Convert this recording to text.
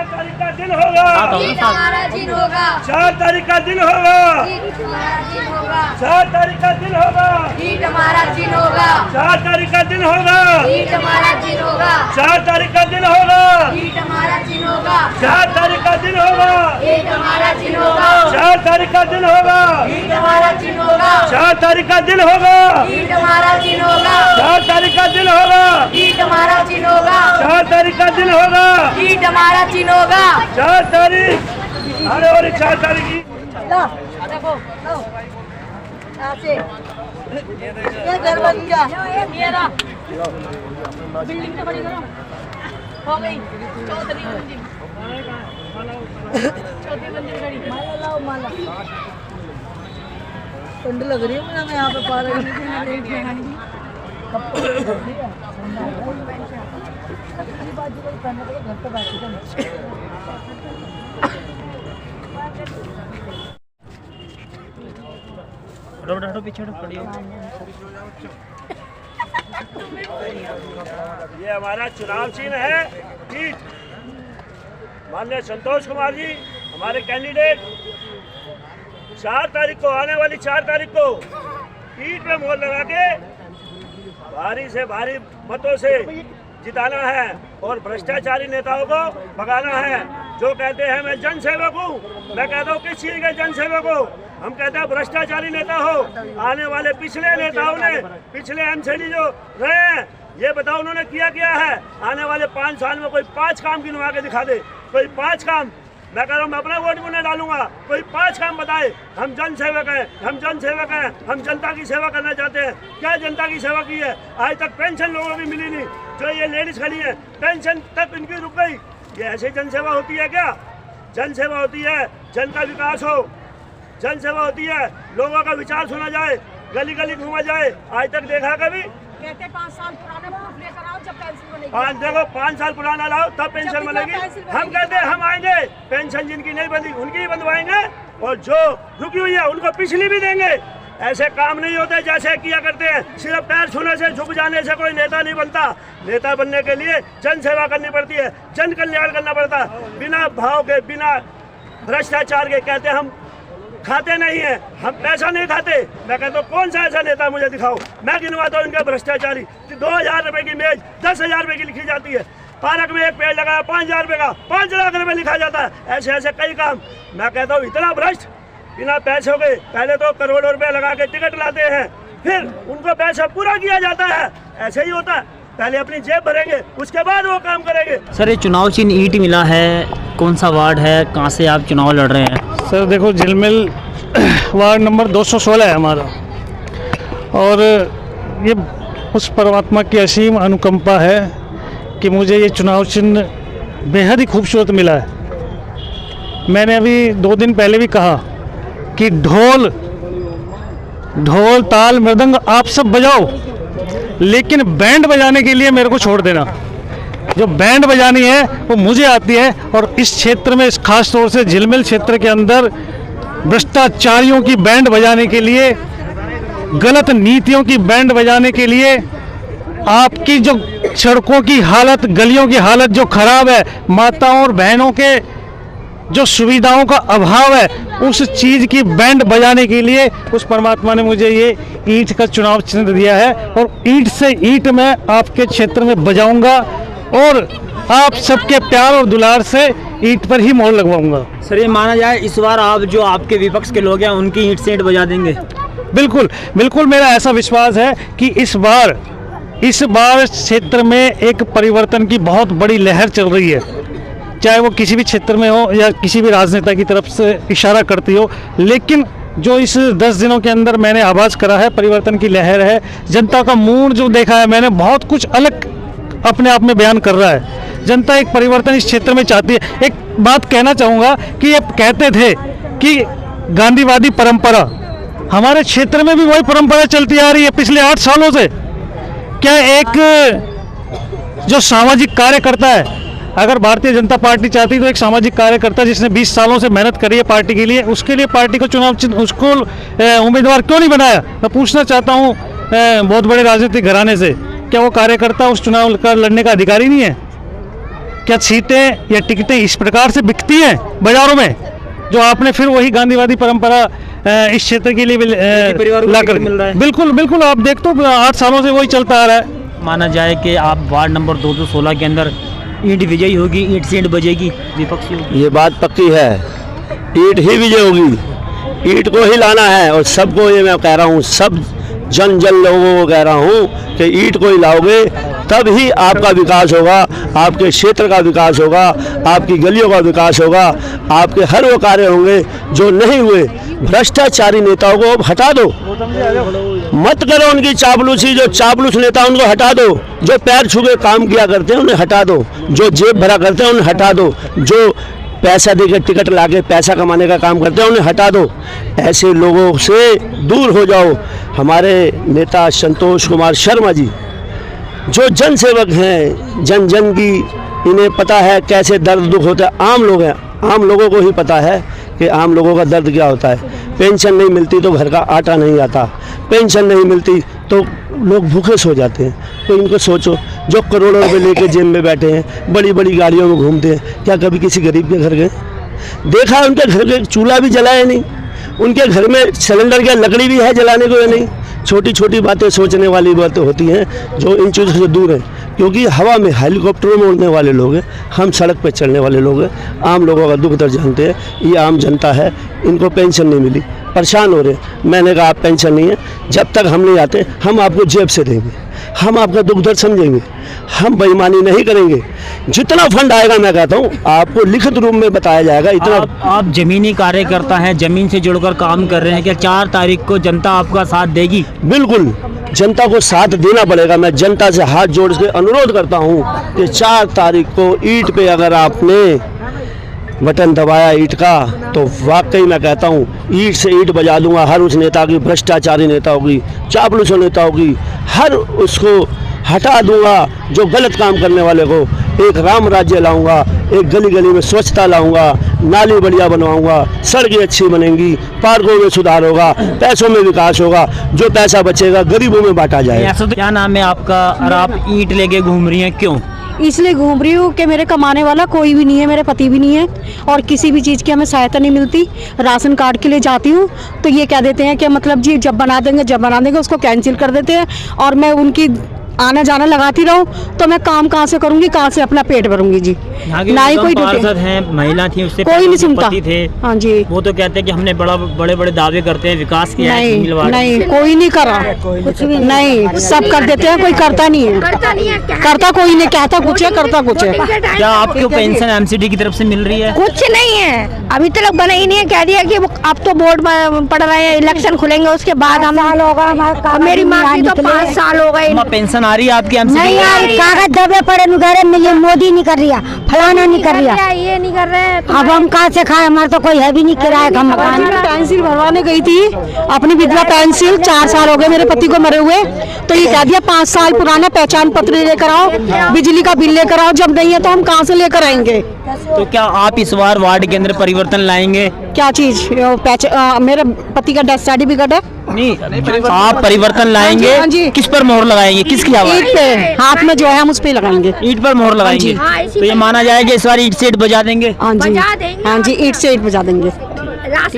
4 तारीख का दिन होगा, हमारा दिन होगा, 4 तारीख का दिन होगा, हमारा दिन होगा, 4 तारीख का दिन होगा, हमारा दिन होगा, 4 तारीख का दिन होगा, हमारा दिन होगा, 4 तारीख का दिन होगा, हमारा दिन होगा, 4 तारीख का दिन होगा, हमारा दिन होगा, 4 तारीख का दिन होगा, हमारा दिन होगा, 4 तारीख का दिन होगा, हमारा दिन होगा, 4 तारीख का दिन होगा, हमारा दिन होगा, 4 तारीख का दिन होगा, हमारा दिन होगा। 4 तारीख। अरे और 4 तारीख की देखो ऐसे ये घर बन गया, मेरा बिल्डिंग तो बड़ी करो हो गई, चौथी मंजिल खड़ी। माला लाओ, माला ठंड लग रही है मुझे, मैं यहाँ पे पा रही हूँ। घर पे बैठी पीछे पड़ी हो। ये हमारा चुनाव चिन्ह है ईंट। माननीय संतोष कुमार जी हमारे कैंडिडेट 4 तारीख को, आने वाली 4 तारीख को ईंट में मोहर लगा के भारी से भारी मतों से जिताना है और भ्रष्टाचारी नेताओं को भगाना है। जो कहते हैं मैं जनसेवक हूँ, मैं कहता हूँ किस चीज के जनसेवक हो? हम कहते हैं भ्रष्टाचारी नेता हो। आने वाले पिछले नेताओं ने, पिछले एमसीडी जो रहे हैं, ये बताओ उन्होंने किया क्या है? आने वाले 5 साल में कोई 5 काम गिनवा के दिखा दे, कोई 5 काम। मैं कह रहा हूँ मैं अपना वोट उन्हें डालूंगा, कोई 5 काम बताए। हम जनसेवक हैं, हम जनसेवक हैं, हम जनता की सेवा करना चाहते हैं। क्या जनता की सेवा की है? आज तक पेंशन लोगों की मिली नहीं। जो ये लेडीज खड़ी है, पेंशन तक इनकी रुक गई। ये ऐसे जनसेवा होती है क्या? जनसेवा होती है जन का विकास हो, जनसेवा होती है लोगों का विचार सुना जाए, गली गली घूमा जाए। आज तक देखा कभी? कहते 5 साल पुराना प्रूफ लेकर आओ जब पेंशन बनेगी। 5 साल पुराना लाओ तब पेंशन मिलेगी। हम कहते हैं हम आएंगे, पेंशन जिनकी नहीं बंदी उनकी ही बंधवाएंगे और जो रुकी हुई है उनको पिछली भी देंगे। ऐसे काम नहीं होते जैसे किया करते हैं। सिर्फ पैर छूने से, झुक जाने से कोई नेता नहीं बनता। नेता बनने के लिए जन सेवा करनी पड़ती है, जन कल्याण करना पड़ता है, बिना भाव के, बिना भ्रष्टाचार के। कहते हम खाते नहीं है, हम पैसा नहीं खाते। मैं कहता हूँ कौन सा ऐसा नेता मुझे दिखाओ, मैं गिनवाता हूँ इनके भ्रष्टाचारी। 2000 रुपए की मेज 10,000 रुपए की लिखी जाती है। पार्क में एक पेड़ लगाया 5,000 रुपए का, 5 लाख रुपए लिखा जाता है। ऐसे ऐसे कई काम। मैं कहता हूँ इतना भ्रष्ट, बिना पैसों के पहले तो करोड़ों रुपए लगा के टिकट लाते हैं, फिर उनको पैसा पूरा किया जाता है। ऐसे ही होता है, पहले अपनी जेब भरेंगे उसके बाद वो काम करेंगे। सर ये चुनाव चिन्ह ईंट मिला है, कौन सा वार्ड है, कहाँ से आप चुनाव लड़ रहे हैं? सर देखो झिलमिल वार्ड नंबर 216 है हमारा, और ये उस परमात्मा की असीम अनुकंपा है कि मुझे ये चुनाव चिन्ह बेहद ही खूबसूरत मिला है। मैंने अभी 2 दिन पहले भी कहा कि ढोल ताल मृदंग आप सब बजाओ, लेकिन बैंड बजाने के लिए मेरे को छोड़ देना। जो बैंड बजानी है वो मुझे आती है, और इस क्षेत्र में, खास तौर से झिलमिल क्षेत्र के अंदर भ्रष्टाचारियों की बैंड बजाने के लिए, गलत नीतियों की बैंड बजाने के लिए, आपकी जो सड़कों की हालत, गलियों की हालत जो खराब है, माताओं और बहनों के जो सुविधाओं का अभाव है, उस चीज़ की बैंड बजाने के लिए उस परमात्मा ने मुझे ये ईंट का चुनाव चिन्ह दिया है, और ईंट से ईंट मैं आपके क्षेत्र में बजाऊंगा और आप सबके प्यार और दुलार से ईंट पर ही मोहर लगवाऊंगा। सर ये माना जाए इस बार आप जो आपके विपक्ष के लोग हैं उनकी ईंट से ईंट बजा देंगे? बिल्कुल बिल्कुल, मेरा ऐसा विश्वास है कि इस बार क्षेत्र में एक परिवर्तन की बहुत बड़ी लहर चल रही है, चाहे वो किसी भी क्षेत्र में हो या किसी भी राजनेता की तरफ से इशारा करती हो। लेकिन जो इस 10 दिनों के अंदर मैंने आवाज़ करा है, परिवर्तन की लहर है। जनता का मूड जो देखा है मैंने, बहुत कुछ अलग अपने आप में बयान कर रहा है। जनता एक परिवर्तन इस क्षेत्र में चाहती है। एक बात कहना चाहूँगा कि ये कहते थे कि गांधीवादी परंपरा, हमारे क्षेत्र में भी वही परंपरा चलती आ रही है पिछले 8 सालों से। क्या एक जो सामाजिक कार्यकर्ता है, अगर भारतीय जनता पार्टी चाहती तो एक सामाजिक कार्यकर्ता जिसने 20 सालों से मेहनत करी है पार्टी के लिए, उसके लिए पार्टी को चुनाव उसको उम्मीदवार क्यों नहीं बनाया? मैं पूछना चाहता हूँ बहुत बड़े राजनीतिक घराने से, क्या वो कार्यकर्ता उस चुनाव का लड़ने का अधिकारी नहीं है? क्या सीटें या टिकटें इस प्रकार से बिकती हैं बाजारों में, जो आपने फिर वही गांधीवादी परंपरा इस क्षेत्र के लिए भी परिवारों को ला टिकट कर मिल रहा है। बिल्कुल बिल्कुल, आप देख तो 8 सालों से वही चलता आ रहा है। माना जाए कि आप वार्ड नंबर 216 के अंदर ईंट विजयी होगी, ईंट से ईंट बजेगी, विपक्षी होगी। ये बात पक्की है, ईंट ही विजय होगी, ईंट को ही लाना है। और सबको ये मैं कह रहा हूँ, सब जन लोगों को कह रहा हूँ कि ईंट को ही लाओगे तब ही आपका विकास होगा, आपके क्षेत्र का विकास होगा, आपकी गलियों का विकास होगा, आपके हर वो कार्य होंगे जो नहीं हुए। भ्रष्टाचारी नेताओं को अब हटा दो, मत करो उनकी चापलूसी, जो चापलूस नेता उनको हटा दो, जो पैर छू के काम किया करते हैं उन्हें हटा दो, जो जेब भरा करते हैं उन्हें हटा दो, जो पैसा देकर टिकट लाके पैसा कमाने का काम करते हैं उन्हें हटा दो। ऐसे लोगों से दूर हो जाओ। हमारे नेता संतोष कुमार शर्मा जी जो जन सेवक हैं, जन जन की इन्हें पता है कैसे दर्द दुख होता है। आम लोग हैं, आम लोगों को ही पता है कि आम लोगों का दर्द क्या होता है। पेंशन नहीं मिलती तो घर का आटा नहीं आता, पेंशन नहीं मिलती तो लोग भूखे सो जाते हैं। तो इनको सोचो, जो करोड़ों रुपए लेके जेब में बैठे हैं, बड़ी बड़ी गाड़ियों में घूमते हैं, क्या कभी किसी गरीब के घर गए? देखा उनके घर के चूल्हा भी जलाया नहीं, उनके घर में सिलेंडर की लकड़ी भी है जलाने को या नहीं। छोटी छोटी बातें सोचने वाली बातें होती हैं जो इन चीज़ों से दूर हैं, क्योंकि हवा में हेलीकॉप्टरों में उड़ने वाले लोग हैं, हम सड़क पर चलने वाले लोग हैं। आम लोगों का दुख दर्द जानते हैं, ये आम जनता है, इनको पेंशन नहीं मिली, परेशान हो रहे। मैंने कहा आप पेंशन नहीं है, जब तक हम नहीं आते हम आपको जेब से देंगे, हम आपका दुख दर्द समझेंगे, हम बेईमानी नहीं करेंगे। जितना फंड आएगा मैं कहता हूँ आपको लिखित रूप में बताया जाएगा। इतना आप जमीनी कार्यकर्ता हैं, जमीन से जुड़कर काम कर रहे हैं, क्या 4 तारीख को जनता आपका साथ देगी? बिल्कुल जनता को साथ देना पड़ेगा। मैं जनता से हाथ जोड़ के अनुरोध करता हूँ कि 4 तारीख को ईंट पे अगर आपने बटन दबाया ईंट का, तो वाकई मैं कहता हूँ ईंट से ईंट बजा दूंगा हर उस नेता की, भ्रष्टाचारी नेता होगी, चापलूस नेता होगी, हर उसको हटा दूंगा जो गलत काम करने वाले को। एक राम राज्य लाऊंगा, एक गली गली में स्वच्छता लाऊंगा, नाली बढ़िया बनवाऊंगा, सड़कें अच्छी बनेंगी, पार्कों में सुधार होगा, पैसों में विकास होगा, जो पैसा बचेगा गरीबों में बांटा जाएगा। ऐसा तो क्या नाम है आपका और आप ईंट लेके घूम रही हैं, क्यों? इसलिए घूम रही हूँ कि मेरे कमाने वाला कोई भी नहीं है, मेरे पति भी नहीं है और किसी भी चीज़ की हमें सहायता नहीं मिलती। राशन कार्ड के लिए जाती हूँ तो ये कह देते हैं कि मतलब जी जब बना देंगे उसको कैंसिल कर देते हैं, और मैं उनकी आना जाना लगाती रहूं तो मैं काम कहाँ से करूंगी, कहाँ से अपना पेट भरूंगी जी। ना ही कोई पार्षद हैं, महिला थी, उससे कोई नहीं सुनता थे। हाँ जी, वो तो कहते हैं कि हमने बड़े बड़े दावे करते हैं, विकास किया है, नहीं कोई नहीं करा, कुछ भी नहीं, सब कर देते हैं, कोई करता नहीं है, करता कोई नहीं, कहता कुछ है करता कुछ है। क्या आपको पेंशन एमसीडी की तरफ से मिल रही है? कुछ नहीं है, अभी तक बना ही नहीं है। कह दिया कि अब तो बोर्ड पड़ रहे हैं, इलेक्शन खुलेंगे उसके बाद हम होगा। मेरी माँ की तो 5 साल हो गए, पेंशन आ रही है आपकी एमसीडी? नहीं यार, कागज दबे पड़े घर में, ये मोदी नहीं कर रहा, फलाना नहीं कर रहा, ये नहीं कर रहे। अब हम कहाँ से खाए, हमारा तो कोई है भी नहीं किराए का मकान। पेंसिल भरवाने गई थी अपनी विधवा पेंसिल, 4 साल हो गए मेरे पति को मरे हुए, तो ये कह दिया 5 साल पुराना पहचान पत्र लेकर आओ, बिजली का बिल लेकर आओ, जब नहीं है तो हम कहाँ से लेकर आएंगे। तो क्या आप इस बार वार्ड के अंदर परिवर्तन लाएंगे? क्या चीज? मेरे पति का डेथ सर्टिफिकेट है। नहीं, आप परिवर्तन लाएंगे? हाँ जी। किस पर मोहर लगाएंगे, किसकी आवाज? ईंट पे, हाथ में जो है हम उस पे लगाएंगे। ईंट पर मोहर लगाएंगे, तो ये माना जाएगा इस बार ईंट से ईंट बजा देंगे? हाँ जी, हाँ जी, ईंट से ईंट बजा देंगे।